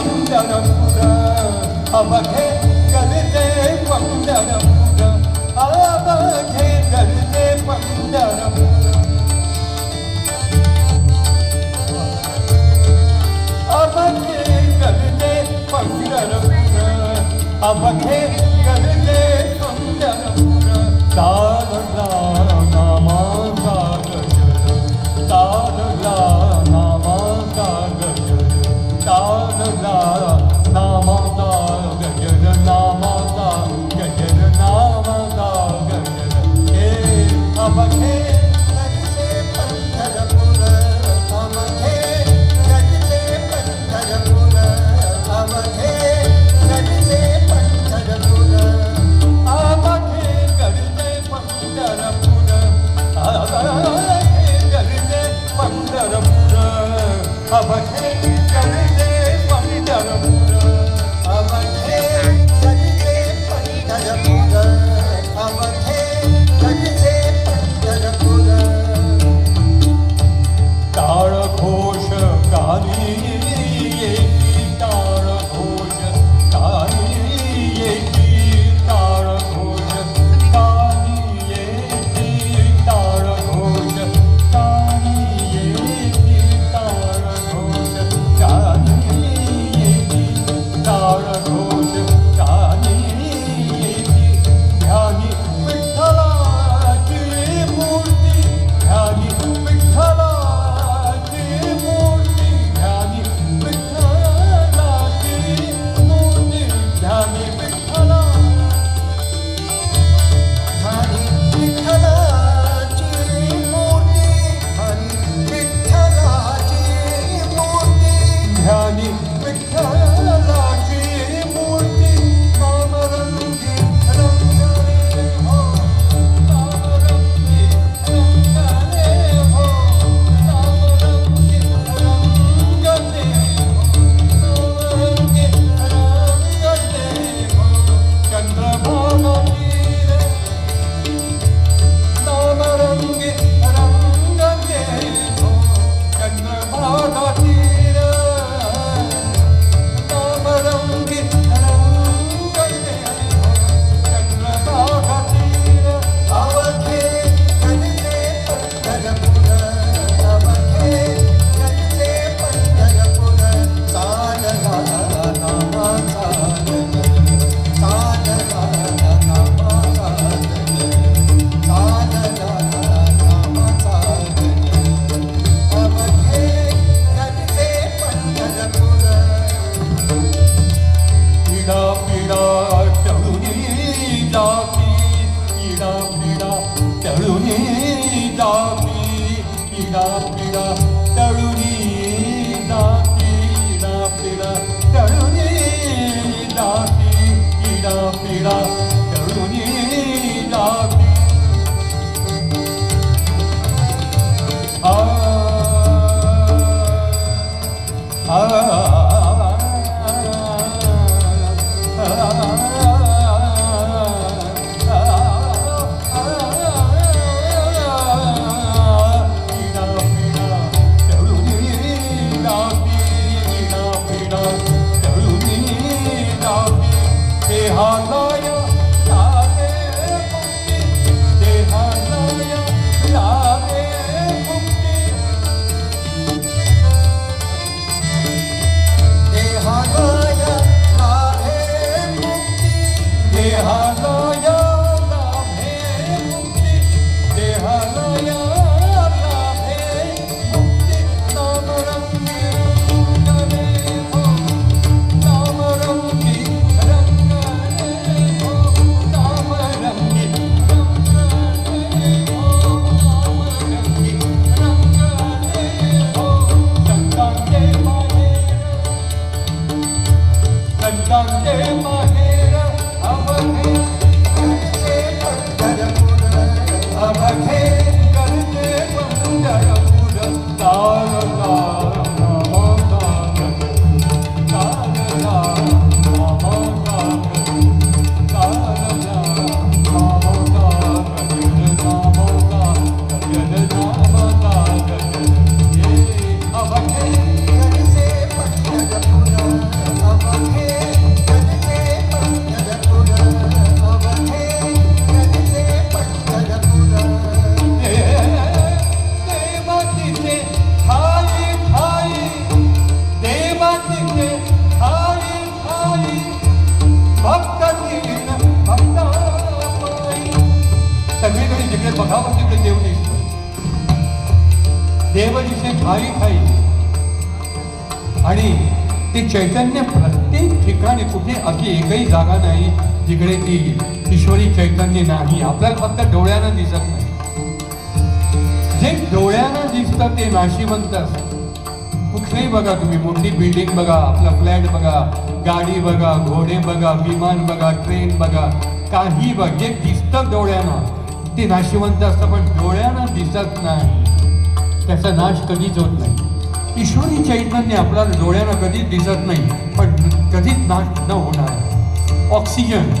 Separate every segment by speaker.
Speaker 1: पंढरपूर अवघे करते पंढरपूर अवघे करते पंढरपूर अवघे करते पंढरपूर अवघे करते पंढरपूर तारला नामाचा गजर तारला नामाचा गजर तारला नामाचा गजर नामाचा गजर नामाचा गजर हे अवघे करते पंढरपूर अवघे करते पंढरपूर अवघे करते पंढरपूर अवघे करते पंढरपूर अवघे करते पंढरपूर अवघे करते पंढरपूर अवघे करते पंढरपूर अवघे करते पंढरपूर टाळ घोष गाणी येती टाळ घोष गाणी येती टाळ घोष गाणी येती टाळ घोष गाणी येती टाळ घोष गाणी येती टाळ घोष गाणी येती ध्यानी विठ्ठलाची मूर्ती ध्यानी विठ्ठलाची मूर्ती ध्यानी विठ्ठलाची मूर्ती ध्यानी विठ्ठला ध्यानी विठ्ठलाची मूर्ती ध्यानी विठ्ठलाची मूर्ती ध्यानी विठ्ठलाची मूर्ती नामरंगी रंगले हो नामरंगी रंगले हो नामरंगी रंगले हो नामरंगी रंगले हो चंद्रभागा तीर नामरंगी रंगले हो चंद्रभागा तीर नामरंगी रंगले हो चंद्रभागा तीर अवघे करते पंढरपूर अवघे करते पंढरपूर चालला नामाचा गजर चालला नामाचा गजर चालला नामाचा गजर अवघे करते पंढरपूर पिढा पिढा तरुणी जाती पिढा पिढा तरुणी जाती पिढा पिढा तरुणी जाती पिढा पिढा तरुणी जाती पिढा पिढा तरुणी जाती आ देहालया लागे मुक्ती देहालया लागे मुक्ती देहालया लागे मुक्ती देहालया लागे मुक्ती देहालया लागे मुक्ती नामरंगी रंगले हो भाविक आहे आणि ते चैतन्य प्रत्येक ठिकाणी कुठे अशी एकही जागा नाही जिकडे ती ईश्वरी चैतन्य नाही. आपल्याला फक्त डोळ्यानं दिसत नाही. जे डोळ्यानं दिसतं ते नाशिवंत असतं. कुठलेही बघा तुम्ही, मोठी बिल्डिंग बघा, आपला फ्लॅट बघा, गाडी बघा, घोडे बघा, विमान बघा, ट्रेन बघा, काही बघ, जे दिसतं डोळ्यानं ते नाशिवंत असतं. पण डोळ्यानं दिसत नाही त्याचा नाश कधीच होत नाही. ईश्वरी चैतन्य आपल्याला डोळ्यानं कधीच दिसत नाही पण कधीच नाश न होणार. ऑक्सिजन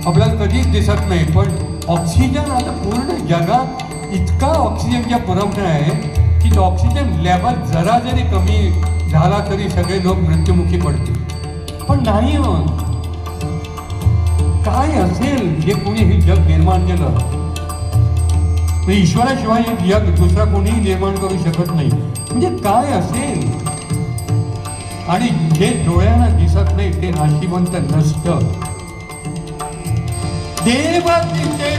Speaker 1: आपल्याला कधीच दिसत नाही पण ऑक्सिजन आता पूर्ण जगात इतका ऑक्सिजनचा पुरवठा आहे की तो ऑक्सिजन लेवल जरा जरी कमी झाला तरी सगळे लोक मृत्युमुखी पडतील. पण नाही हो, काय असेल जे कोणी हे जग निर्माण केलं, ईश्वराशिवाय हे जग दुसरा कोणीही निर्माण करू शकत नाही. म्हणजे काय असेल आणि जे डोळ्यांना दिसत नाही ते नाशिवंत नसतं. देव तिथे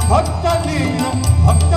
Speaker 1: भक्त